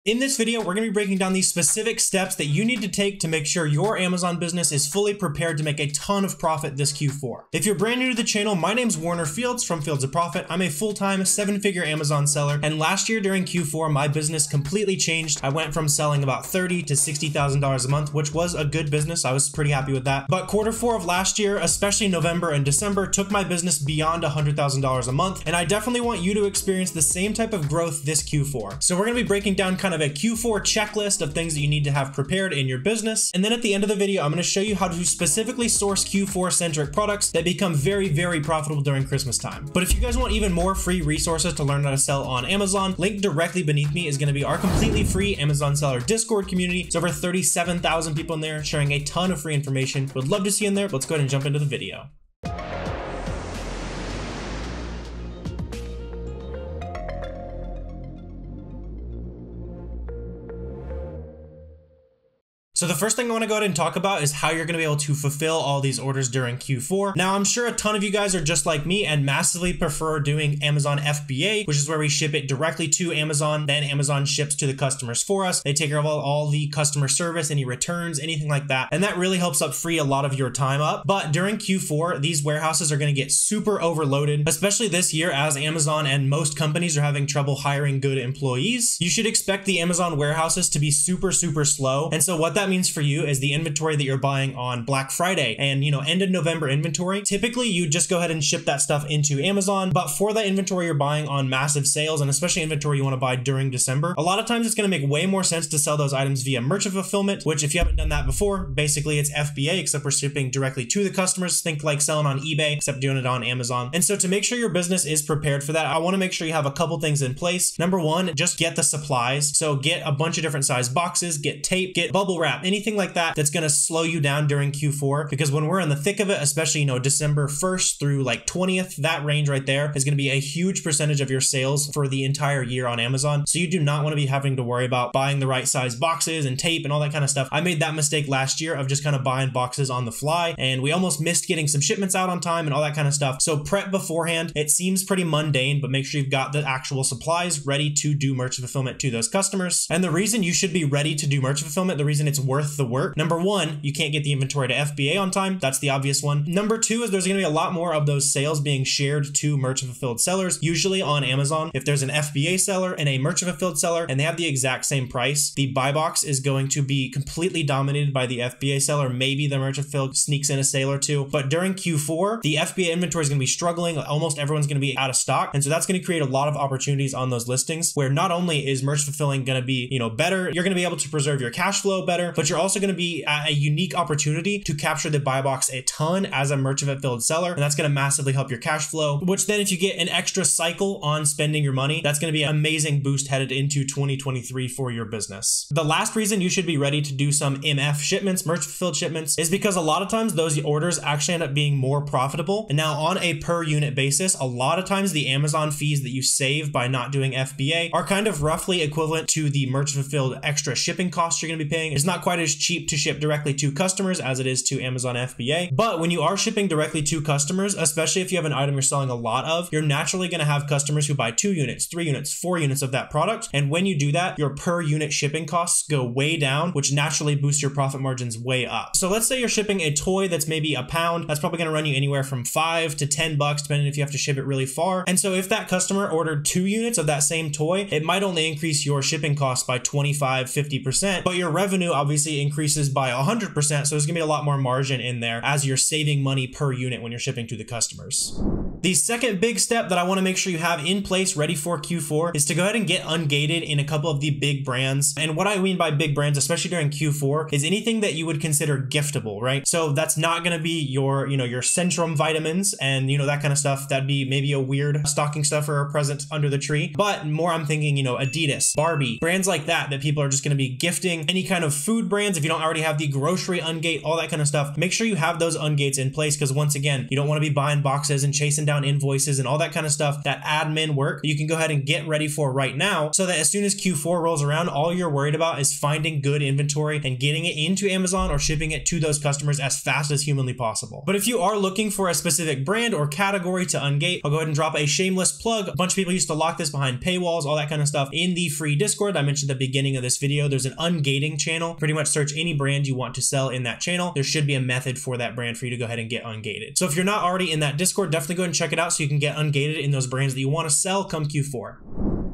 In this video, we're going to be breaking down these specific steps that you need to take to make sure your Amazon business is fully prepared to make a ton of profit this Q4. If you're brand new to the channel, my name's Warner Fields from Fields of Profit. I'm a full-time 7-figure Amazon seller, and last year during Q4, my business completely changed. I went from selling about $30,000 to $60,000 a month, which was a good business. I was pretty happy with that. But Q4 of last year, especially November and December, took my business beyond $100,000 a month, and I definitely want you to experience the same type of growth this Q4. So we're going to be breaking down kind of a Q4 checklist of things that you need to have prepared in your business. And then at the end of the video, I'm going to show you how to specifically source Q4 centric products that become very, very profitable during Christmas time. But if you guys want even more free resources to learn how to sell on Amazon, linked directly beneath me is going to be our completely free Amazon seller Discord community. It's over 37,000 people in there sharing a ton of free information. Would love to see you in there. Let's go ahead and jump into the video. So the first thing I want to go ahead and talk about is how you're going to be able to fulfill all these orders during Q4. Now, I'm sure a ton of you guys are just like me and massively prefer doing Amazon FBA, which is where we ship it directly to Amazon. Then Amazon ships to the customers for us. They take care of all the customer service, any returns, anything like that. And that really helps free a lot of your time up. But during Q4, these warehouses are going to get super overloaded, especially this year as Amazon and most companies are having trouble hiring good employees. You should expect the Amazon warehouses to be super, super slow. And so what that means for you is the inventory that you're buying on Black Friday and, end of November inventory. Typically, you just go ahead and ship that stuff into Amazon. But for that inventory you're buying on massive sales, and especially inventory you want to buy during December, a lot of times it's going to make way more sense to sell those items via merchant fulfillment, which if you haven't done that before, basically it's FBA, except we're shipping directly to the customers. Think like selling on eBay, except doing it on Amazon. And so to make sure your business is prepared for that, I want to make sure you have a couple things in place. Number one, just get the supplies. So get a bunch of different size boxes, get tape, get bubble wrap, anything like that that's going to slow you down during Q4, because when we're in the thick of it, especially December 1st through like 20th, that range right there is going to be a huge percentage of your sales for the entire year on Amazon. So you do not want to be having to worry about buying the right size boxes and tape and all that kind of stuff. I made that mistake last year of just kind of buying boxes on the fly, and we almost missed getting some shipments out on time and all that kind of stuff. So prep beforehand. It seems pretty mundane, but make sure you've got the actual supplies ready to do merchant fulfillment to those customers. And the reason you should be ready to do merchant fulfillment, the reason it's worth the work, number one, you can't get the inventory to FBA on time. That's the obvious one. Number two is there's going to be a lot more of those sales being shared to merchant fulfilled sellers. Usually on Amazon, if there's an FBA seller and a merchant fulfilled seller and they have the exact same price, the buy box is going to be completely dominated by the FBA seller. Maybe the merchant fulfilled sneaks in a sale or two. But during Q4, the FBA inventory is going to be struggling. Almost everyone's going to be out of stock. And so that's going to create a lot of opportunities on those listings where not only is merchant fulfilling going to be, better, you're going to be able to preserve your cash flow better, but you're also going to be at a unique opportunity to capture the buy box a ton as a merchant fulfilled seller. And that's going to massively help your cash flow, which then if you get an extra cycle on spending your money, that's going to be an amazing boost headed into 2023 for your business. The last reason you should be ready to do some MF shipments, merchant fulfilled shipments, is because a lot of times those orders actually end up being more profitable. And now on a per unit basis, a lot of times the Amazon fees that you save by not doing FBA are kind of roughly equivalent to the merchant fulfilled extra shipping costs you're going to be paying. It's not quite as cheap to ship directly to customers as it is to Amazon FBA. But when you are shipping directly to customers, especially if you have an item you're selling a lot of, you're naturally going to have customers who buy 2 units, 3 units, 4 units of that product. And when you do that, your per unit shipping costs go way down, which naturally boosts your profit margins way up. So let's say you're shipping a toy that's maybe £1. That's probably going to run you anywhere from $5 to $10, depending if you have to ship it really far. And so if that customer ordered 2 units of that same toy, it might only increase your shipping costs by 25, 50%, but your revenue obviously increases by 100%. So there's going to be a lot more margin in there as you're saving money per unit when you're shipping to the customers. The second big step that I want to make sure you have in place ready for Q4 is to go ahead and get ungated in a couple of the big brands. And what I mean by big brands, especially during Q4, is anything that you would consider giftable, right? So that's not going to be your, your Centrum vitamins and, that kind of stuff. That'd be maybe a weird stocking stuffer or present under the tree. But more I'm thinking, Adidas, Barbie, brands like that people are just going to be gifting any kind of food food brands, if you don't already have the grocery ungate, all that kind of stuff, make sure you have those ungates in place, because once again, you don't want to be buying boxes and chasing down invoices and all that kind of stuff, that admin work you can go ahead and get ready for right now, so that as soon as Q4 rolls around, all you're worried about is finding good inventory and getting it into Amazon or shipping it to those customers as fast as humanly possible. But if you are looking for a specific brand or category to ungate, I'll go ahead and drop a shameless plug. A bunch of people used to lock this behind paywalls, all that kind of stuff, in the free Discord I mentioned at the beginning of this video. There's an ungating channel. Pretty much search any brand you want to sell in that channel. There should be a method for that brand for you to go ahead and get ungated. So if you're not already in that Discord, definitely go ahead and check it out so you can get ungated in those brands that you want to sell come Q4.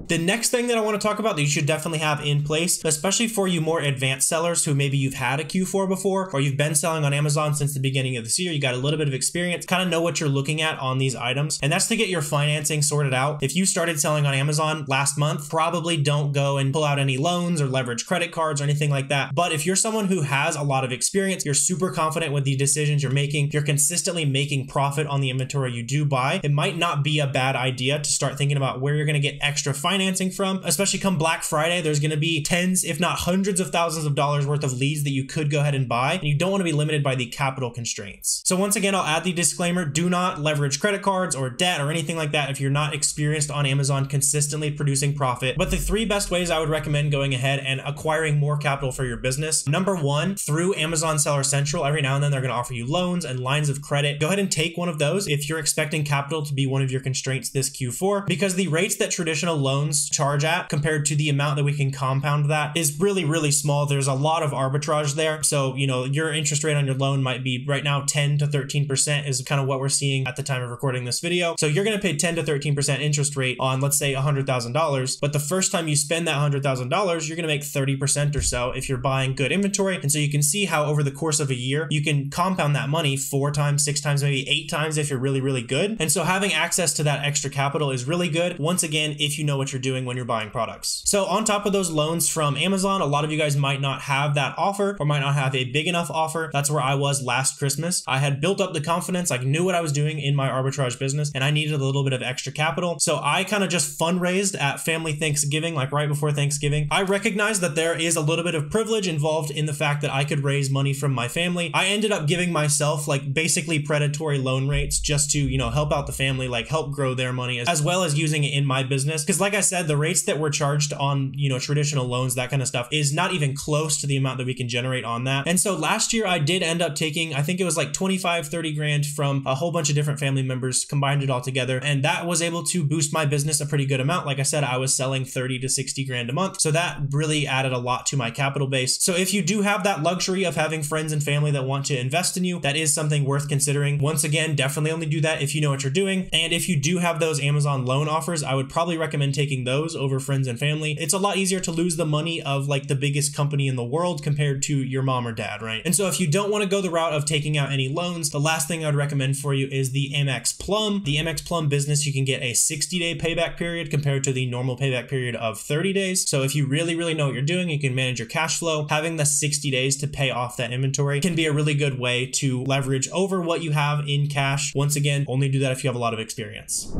The next thing that I want to talk about that you should definitely have in place, especially for you more advanced sellers who maybe you've had a Q4 before, or you've been selling on Amazon since the beginning of this year, you got a little bit of experience, kind of know what you're looking at on these items, and that's to get your financing sorted out. If you started selling on Amazon last month, probably don't go and pull out any loans or leverage credit cards or anything like that. But if you're someone who has a lot of experience, you're super confident with the decisions you're making, you're consistently making profit on the inventory you do buy, it might not be a bad idea to start thinking about where you're going to get extra financing from, especially come Black Friday. There's going to be tens, if not hundreds of thousands of dollars worth of leads that you could go ahead and buy, and you don't want to be limited by the capital constraints. So once again, I'll add the disclaimer, do not leverage credit cards or debt or anything like that if you're not experienced on Amazon consistently producing profit. But the three best ways I would recommend going ahead and acquiring more capital for your business: number one, through Amazon Seller Central. Every now and then they're going to offer you loans and lines of credit. Go ahead and take one of those if you're expecting capital to be one of your constraints this Q4, because the rates that traditional loans charge at compared to the amount that we can compound that is really, really small. There's a lot of arbitrage there. So, you know, your interest rate on your loan might be right now 10 to 13% is kind of what we're seeing at the time of recording this video. So you're going to pay 10 to 13% interest rate on, let's say, $100,000. But the first time you spend that $100,000, you're going to make 30% or so if you're buying good inventory. And so you can see how over the course of a year, you can compound that money 4 times, 6 times, maybe 8 times if you're really, really good. And so having access to that extra capital is really good. Once again, if you know what you're doing when you're buying products. So on top of those loans from Amazon, a lot of you guys might not have that offer or might not have a big enough offer. That's where I was last Christmas. I had built up the confidence, I knew what I was doing in my arbitrage business, and I needed a little bit of extra capital. So I kind of just fundraised at family Thanksgiving, like right before Thanksgiving. I recognized that there is a little bit of privilege involved in the fact that I could raise money from my family. I ended up giving myself like basically predatory loan rates just to, you know, help out the family, like help grow their money, as well as using it in my business. Because like I said, the rates that were charged on, you know, traditional loans, that kind of stuff, is not even close to the amount that we can generate on that. And so last year I did end up taking, I think it was like 25, 30 grand from a whole bunch of different family members, combined it all together. And that was able to boost my business a pretty good amount. Like I said, I was selling 30 to 60 grand a month. So that really added a lot to my capital base. So if you do have that luxury of having friends and family that want to invest in you, that is something worth considering. Once again, definitely only do that if you know what you're doing. And if you do have those Amazon loan offers, I would probably recommend taking those over friends and family. It's a lot easier to lose the money of like the biggest company in the world compared to your mom or dad, right? And so if you don't want to go the route of taking out any loans, the last thing I would recommend for you is the MX Plum. The MX Plum business, you can get a 60-day payback period compared to the normal payback period of 30 days. So if you really, really know what you're doing, you can manage your cash flow. Having the 60 days to pay off that inventory can be a really good way to leverage over what you have in cash. Once again, only do that if you have a lot of experience.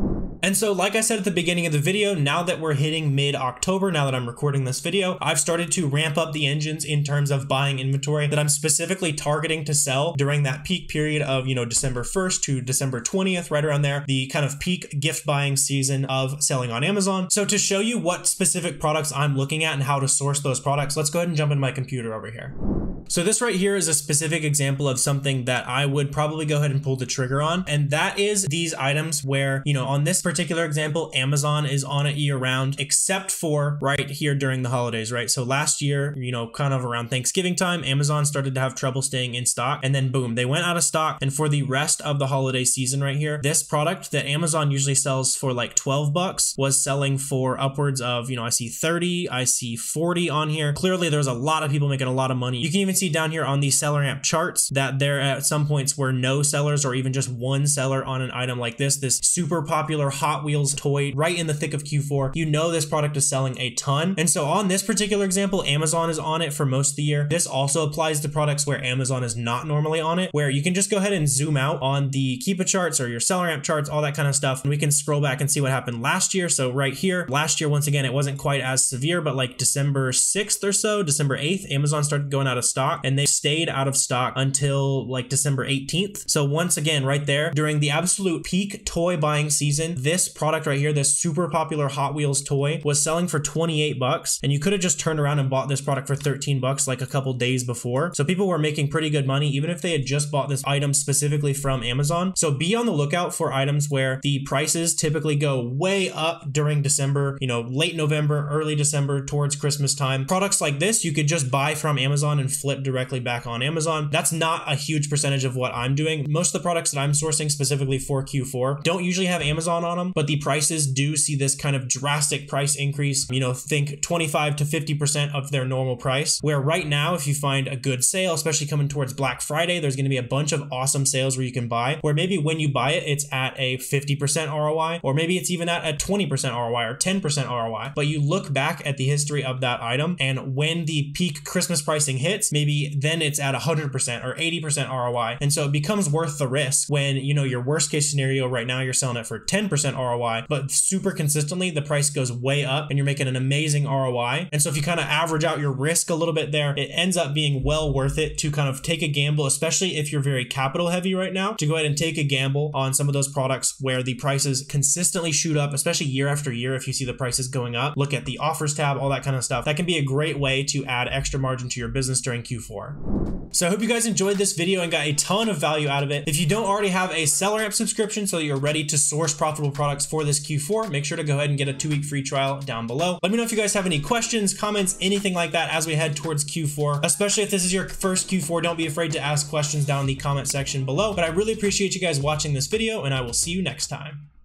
And so like I said at the beginning of the video, now that we're hitting mid-October, now that I'm recording this video, I've started to ramp up the engines in terms of buying inventory that I'm specifically targeting to sell during that peak period of, you know, December 1st to December 20th, right around there, the kind of peak gift buying season of selling on Amazon. So to show you what specific products I'm looking at and how to source those products, let's go ahead and jump into my computer over here. So this right here is a specific example of something that I would probably go ahead and pull the trigger on. And that is these items where, you know, on this particular example, Amazon is on it year round, except for right here during the holidays, right? So last year, you know, kind of around Thanksgiving time, Amazon started to have trouble staying in stock, and then boom, they went out of stock. And for the rest of the holiday season right here, this product that Amazon usually sells for like 12 bucks was selling for upwards of, you know, I see 30, I see 40 on here. Clearly there's a lot of people making a lot of money. You can even see down here on the SellerAmp charts that there at some points were no sellers or even just one seller on an item like this super popular Hot Wheels toy right in the thick of Q4. You know this product is selling a ton. And so on this particular example, Amazon is on it for most of the year. This also applies to products where Amazon is not normally on it, where you can just go ahead and zoom out on the Keepa charts or your SellerAmp charts, all that kind of stuff. And we can scroll back and see what happened last year. So right here, last year, once again, it wasn't quite as severe, but like December 6th or so, December 8th, Amazon started going out of stock, and they stayed out of stock until like December 18th. So once again, right there, during the absolute peak toy buying season, this product right here, this super popular Hot Wheels toy, was selling for 28 bucks, and you could have just turned around and bought this product for 13 bucks like a couple days before. So people were making pretty good money even if they had just bought this item specifically from Amazon. So be on the lookout for items where the prices typically go way up during December, you know, late November, early December, towards Christmas time. Products like this, you could just buy from Amazon and flip directly back on Amazon. That's not a huge percentage of what I'm doing. Most of the products that I'm sourcing specifically for Q4 don't usually have Amazon on them, but the prices do see this kind of drastic price increase, you know, think 25 to 50% of their normal price, where right now, if you find a good sale, especially coming towards Black Friday, there's going to be a bunch of awesome sales where you can buy, where maybe when you buy it, it's at a 50% ROI, or maybe it's even at a 20% ROI or 10% ROI. But you look back at the history of that item, and when the peak Christmas pricing hits, maybe then it's at 100% or 80% ROI. And so it becomes worth the risk when, you know, your worst case scenario right now, you're selling it for 10% ROI, but super consistently, the price goes way up and you're making an amazing ROI. And so if you kind of average out your risk a little bit there, it ends up being well worth it to kind of take a gamble, especially if you're very capital heavy right now, to go ahead and take a gamble on some of those products where the prices consistently shoot up, especially year after year. If you see the prices going up, look at the offers tab, all that kind of stuff. That can be a great way to add extra margin to your business during Q4. So I hope you guys enjoyed this video and got a ton of value out of it. If you don't already have a SellerAmp subscription so that you're ready to source profitable products for this Q4, make sure to go ahead and get a 2-week free trial down below. Let me know if you guys have any questions, comments, anything like that as we head towards Q4. Especially if this is your first Q4, don't be afraid to ask questions down in the comment section below. But I really appreciate you guys watching this video, and I will see you next time.